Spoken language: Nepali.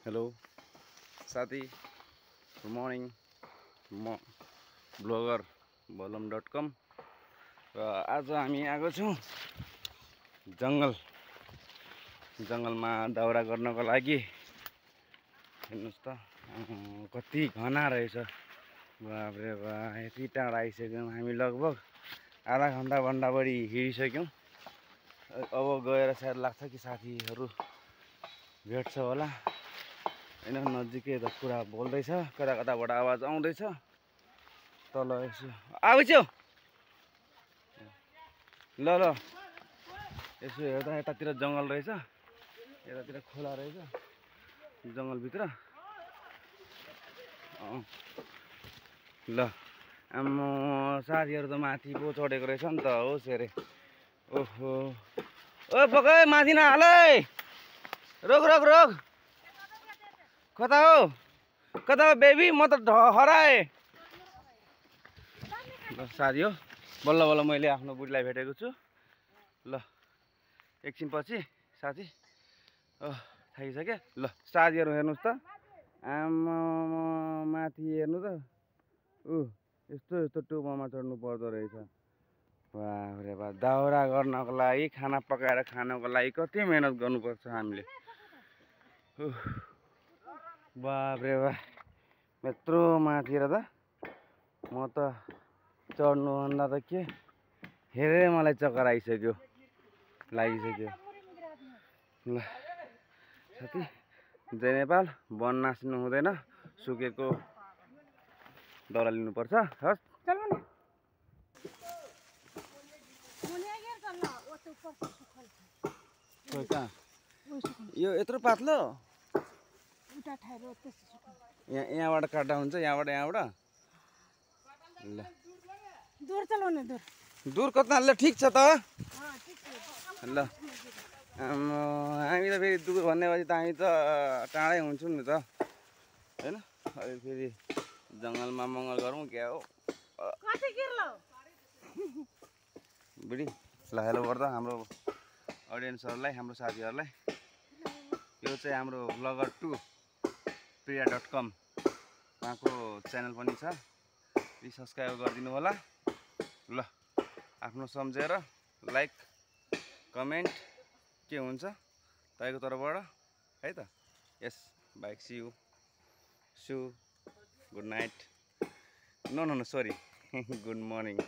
हेलो साथी, गुड मर्निङ। म ब्लगर बलम.com र आज हामी आएको छौँ जङ्गलमा दाउरा गर्नको लागि। हेर्नुहोस् त कति घना रहेछ। बाफ्रे बा, यति टाढा आइसक्यौँ हामी। लगभग आधा घन्टाभन्दा बढी हिँडिसक्यौँ। अब गएर सायद लाग्छ कि साथीहरू भेट्छ होला। हैन, नजिकै त कुरा बोल्दैछ, कता कताबाट आवाज आउँदैछ। तल यसो आउँछौ ल यसो हेर्दा यतातिर जङ्गल रहेछ, यतातिर खोला रहेछ जङ्गलभित्र। ल आम्मो, साथीहरू त माथि पो चढेको रहेछ नि त। होस् हेरे। ओहो, ओ पक्कै माथि नहाल है। रोक रोक रोक। कता हो बेबी? म त हराएँ। ल साथी हो, बल्ल बल्ल मैले आफ्नो बुढीलाई भेटेको छु। ल एकछिनपछि साथी थाकिसक्यो। ल साथीहरू हेर्नुहोस् त, आम्मा माथि हेर्नु त। यस्तो टुप्पोमा चढ्नु पर्दो रहेछ। बाफ्रे बा, दाउरा गर्नको लागि, खाना पकाएर खानको लागि कति मेहनत गर्नुपर्छ हामीले। बाफ्रे बा, यत्रो माथि र त म त चढ्नुभन्दा त के हेरेर मलाई चक्कर लागिसक्यो। ल साथी, जय नेपाल। वन नाच्नु हुँदैन, सुकेको दाउरा लिनुपर्छ। हस् यो यत्रो पातलो यहाँबाट काट्दा हुन्छ। यहाँबाट ल दूर कता? ल ठिक छ त। ल हामी त फेरि दूर भन्नेपछि त हामी त टाढै हुन्छौँ नि त, होइन? अहिले फेरि जङ्गलमा मङ्गल गरौँ क्या हो बुढी? ल हेलो गर्दा हाम्रो अडियन्सहरूलाई, हाम्रो साथीहरूलाई। यो चाहिँ हाम्रो ब्लगर 2 प्रिया.com उहाँको च्यानल पनि छ, प्लिज सब्सक्राइब गरिदिनु होला। ल आफ्नो सम्झेर लाइक कमेन्ट के हुन्छ तपाईँको तर्फबाट है त। Yes bye, see you good night. No sorry good morning.